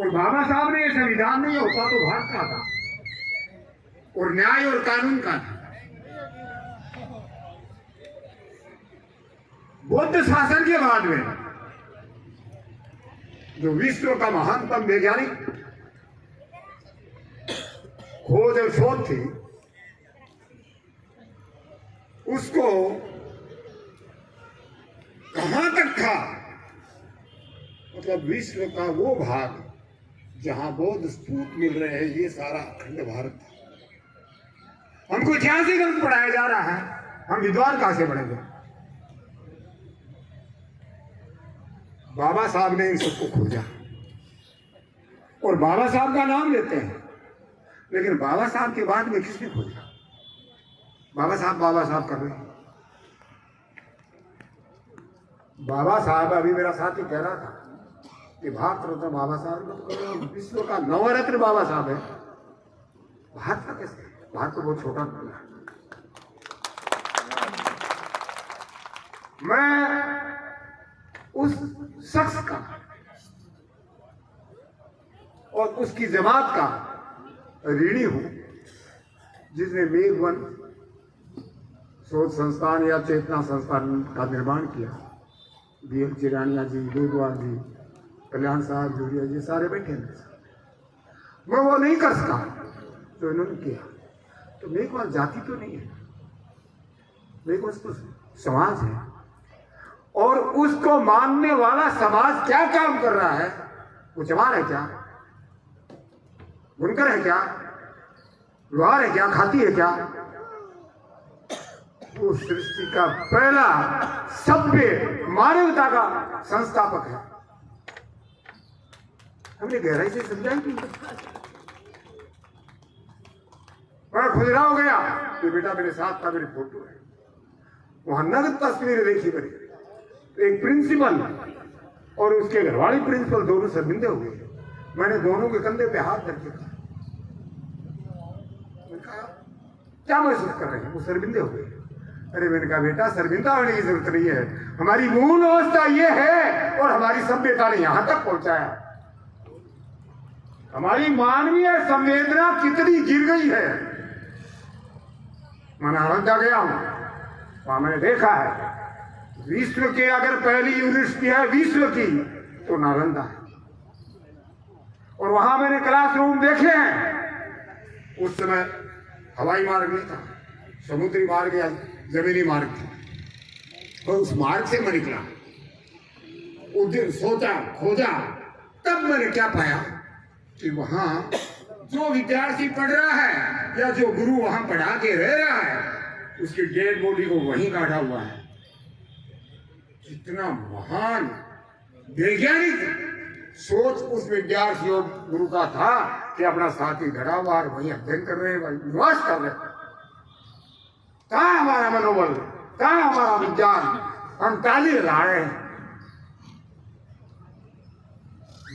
और बाबा साहब ने ये संविधान नहीं होता तो भारत का था और न्याय और कानून का था। बुद्ध शासन के बाद में जो विश्व का महानतम वैज्ञानिक खोज और शोध थी, उसको कहां तक था, मतलब विश्व का वो भाग जहां बौद्ध स्तूप मिल रहे हैं, ये सारा अखंड भारत था। हमको इतिहास ही गलत पढ़ाया जा रहा है, हम विद्वान कहां से बढ़ेंगे। बाबा साहब ने इन सबको खोजा और बाबा साहब का नाम लेते हैं, लेकिन बाबा साहब के बाद में किसने खोजा? बाबा साहब कर रहे हैं। बाबा साहब, अभी मेरा साथी कह रहा था कि भारत रत्न बाबा साहब, विश्व का नवरत्न बाबा साहब है, भारत का कैसे? भारत तो बहुत छोटा था। मैं उस शख्स का और उसकी जमात का ऋणी हूं जिसने मेघवन शोध संस्थान या चेतना संस्थान का निर्माण किया। BL चिरानिया जी, दूधवार जी, कल्याण साहब, जूरिया जी, सारे बैठे हैं। मैं वो नहीं कर सका तो इन्होंने किया। तो मेघवन जाति तो नहीं है, मेघवन तो समाज है, और उसको मानने वाला समाज क्या काम कर रहा है? वो चमार है क्या, बुनकर है क्या, लोहार है क्या, खाती है क्या? वो सृष्टि का पहला सभ्य मानवता का संस्थापक है। हमने गहराई से समझा कि मैं खुजरा हो गया कि बेटा मेरे साथ का मेरी फोटो है, वहां नगद तस्वीरें देखी मेरी। एक प्रिंसिपल और उसके घरवाली प्रिंसिपल दोनों शर्मिंदे हो गए। मैंने दोनों के कंधे पे हाथ रख दिया। क्या महसूस कर रहे हैं? वो शर्मिंदे हो गए। अरे मैंने कहा बेटा शर्मिंदा होने की जरूरत नहीं है, हमारी मूल अवस्था ये है और हमारी सभ्यता ने यहां तक पहुंचाया। हमारी मानवीय संवेदना कितनी गिर गई है। मैं नालंदा गया हूं, वहां मैंने देखा है विश्व की अगर पहली यूनिवर्सिटी है विश्व की तो नालंदा है। और वहां मैंने क्लासरूम देखे हैं। उस समय हवाई मार्ग नहीं था, समुद्री मार्ग या जमीनी मार्ग था। और उस मार्ग से मैं निकला, उस दिन सोचा खोजा, तब मैंने क्या पाया कि वहां जो विद्यार्थी पढ़ रहा है या जो गुरु वहां पढ़ा के रह रहा है, उसकी डेड बॉडी को वहीं काटा हुआ है। इतना महान वैज्ञानिक सोच उस विद्यार्थी और गुरु का था कि अपना साथी धड़ा हुआ और वहीं अध्ययन कर रहे हैं, निवास कर रहे हैं। कहाँ हमारा मनोबल, कहाँ हमारा विज्ञान? हम ताली लगा रहे हैं।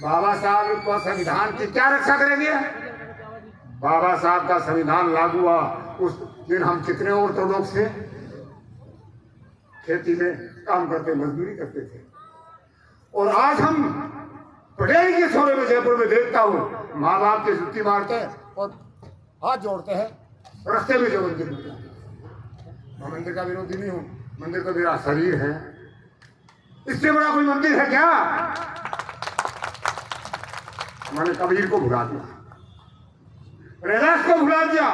बाबा साहब को संविधान की क्या रक्षा करेंगे? बाबा साहब का संविधान लागू हुआ उस दिन हम कितने ऑर्थोडॉक्स थे, खेती में काम करते, मजदूरी करते थे। और आज हम पढ़े लिखे छोरे में जयपुर में देखता हूँ, माँ बाप के जुत्ती मारते हैं और हाथ जोड़ते हैं रास्ते में जो मंदिर मिलता है। मैं मंदिर का विरोधी नहीं हूँ, मंदिर तो मेरा शरीर है, इससे बड़ा कोई मंदिर है क्या? मैंने कबीर को भुला दिया, रैदास को भुला दिया।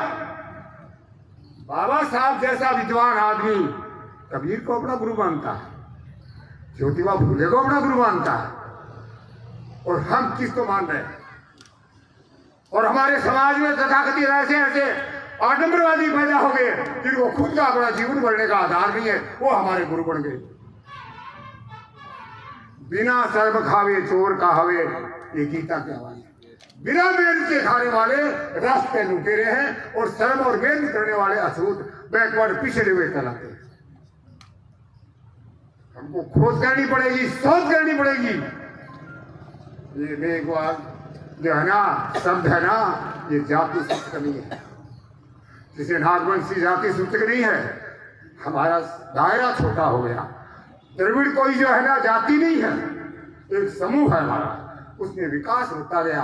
बाबा साहब जैसा विद्वान आदमी कबीर को अपना गुरु मानता है, ज्योतिबा फूले को अपना गुरु मानता है, और हम किसको मान रहे हैं? और हमारे समाज में तथाकथित ऐसे ऐसे आडंबरवादी पैदा हो गए जिनको खुद का अपना जीवन बढ़ने का आधार नहीं है, वो हमारे गुरु बन गए। बिना शर्म खावे चोर का हवे, ये गीता की आवाज है। बिना मेहनत के खाने वाले रास्ते लुटेरे हैं और शर्म और मेहनत करने वाले अछूत बैकवर्ड पिछड़े हुए कहलाते हैं। हमको खोज करनी पड़ेगी, शोध करनी पड़ेगी। ये मेघवाद जो है ना, शब्द है ना, ये जाति सूचक नहीं है, जिसे नागवंशी जाति सूचक नहीं है। हमारा दायरा छोटा हो गया। द्रविड़ कोई जो है ना जाति नहीं है, एक समूह है हमारा। उसमें विकास होता गया।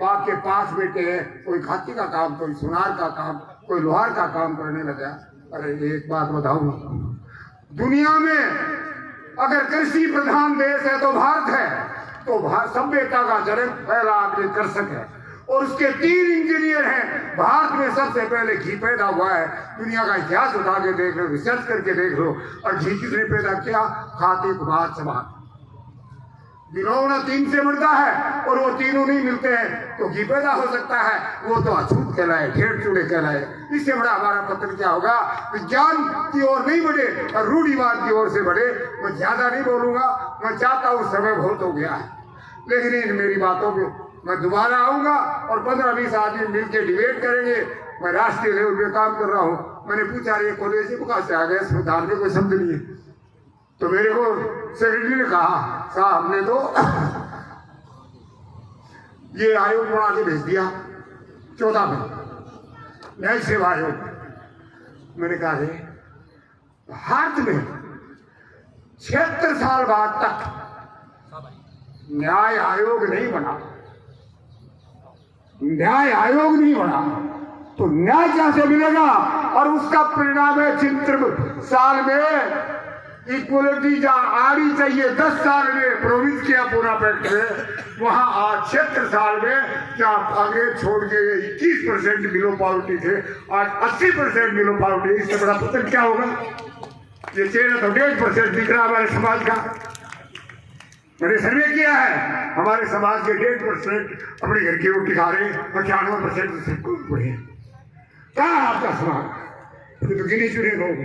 बाप के 5 बेटे हैं, कोई खाती का काम, कोई सुनार का काम, कोई लोहार का काम करने लगा। अरे एक बात बताऊं, दुनिया में अगर कृषि प्रधान देश है तो भारत है। तो सभ्यता का जन्म पहला आदमी कृषक है और उसके 3 इंजीनियर हैं। भारत में सबसे पहले घी पैदा हुआ है। दुनिया का इतिहास उठा के देख लो, रिसर्च करके देख लो। और घी किसने पैदा किया? खाती कुमार समाज। गिरौना 3 से बढ़ता है और वो तीनों नहीं मिलते हैं तो घी पैदा हो सकता है। वो तो अछूत कहलाए, ढेर चूड़े कहलाए। इससे बड़ा हमारा पत्र क्या होगा? विज्ञान की ओर नहीं बढ़े और रूढ़िवाद की ओर से बढ़े। मैं ज्यादा नहीं बोलूंगा, मैं चाहता हूँ, समय बहुत हो गया है। लेकिन इन मेरी बातों पे मैं दोबारा आऊंगा और 15-20 आदमी मिलकर डिबेट करेंगे। मैं राष्ट्रीय लेवल पे काम कर रहा हूँ। मैंने पूछा रे कॉलेज कहाँ से आ गए, संविधान में कोई शब्द नहीं है। तो मेरे को सेक्रेटरी ने कहा, साहब हमने तो ये आयोग बना के भेज दिया 14 में, न्याय सेवा आयोग। मैंने कहा भारत में 76 साल बाद तक न्याय आयोग नहीं बना। न्याय आयोग नहीं बना तो न्याय कैसे मिलेगा? और उसका परिणाम है 76 साल में इक्वलिटी जहाँ आनी चाहिए 10 साल में प्रोमिस किया पूरा पैक्ट है, वहां आज 76 साल में जहाँ आगे छोड़ के 21% बिलो पॉवर्टी थे, आज 80% बिलो पॉवर्टी। इससे बड़ा पतन क्या होगा? ये चेहरा तो 1.5% दिख रहा हमारे समाज का। मैंने सर्वे किया है, हमारे समाज के 1.5% अपने घर की रोटी खा रहे और 98% से बढ़े। कहाँ आपका समाज? तो गिने चुने लोग।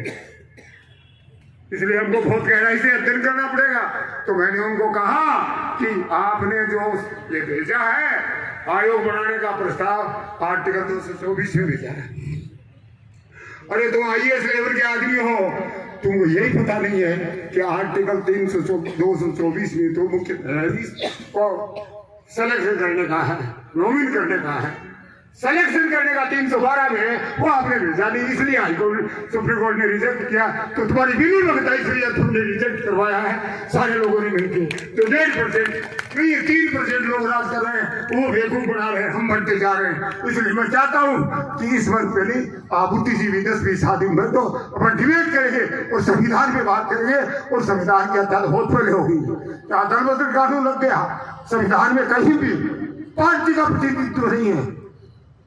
इसलिए हमको बहुत गहराई से अध्ययन करना पड़ेगा। तो मैंने उनको कहा कि आपने जो ये भेजा है आयोग बनाने का प्रस्ताव आर्टिकल 224 में भेजा है। अरे तुम IAS लेवल के आदमी हो, तुमको यही पता नहीं है कि आर्टिकल 224 में तो मुख्य न्यायाधीश को सिलेक्शन करने का है, नॉमिन करने का है। सिलेक्शन करने का 312 में वो आपने भेजा नहीं, इसलिए हाईकोर्ट सुप्रीम कोर्ट ने रिजेक्ट किया। तो तुम्हारी बिल नहीं लगता, इसलिए तुमने रिजेक्ट करवाया है सारे लोगों ने मिलकर। तो 1.5% नहीं 3% लोग राज कर रहे हैं, वो बेवकूफ बना रहे हैं, हम बनते जा रहे हैं। इसलिए मैं चाहता हूँ कि इस वर्ग पे नहीं, आप बुद्धिजीवी 10-20 आदमी भर दो, अपन डिबेट करेंगे और संविधान में बात करेंगे। और संविधान की अदालत बहुत पहले होगी। दल कानून लग गया, संविधान में कहीं भी पार्टी का प्रतिनिधित्व नहीं है,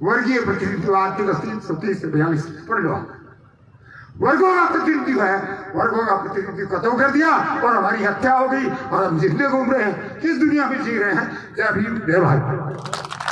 वर्गीय प्रतिनिधित्व। आर्टिकल 330 से 42 पढ़ लो। वर्गों का प्रतिनिधित्व है, वर्गों का प्रतिनिधित्व खत्म कर दिया और हमारी हत्या हो गई और हम जिंदे घूम रहे हैं, किस दुनिया में जी रहे हैं? जय भीम, जय भारत।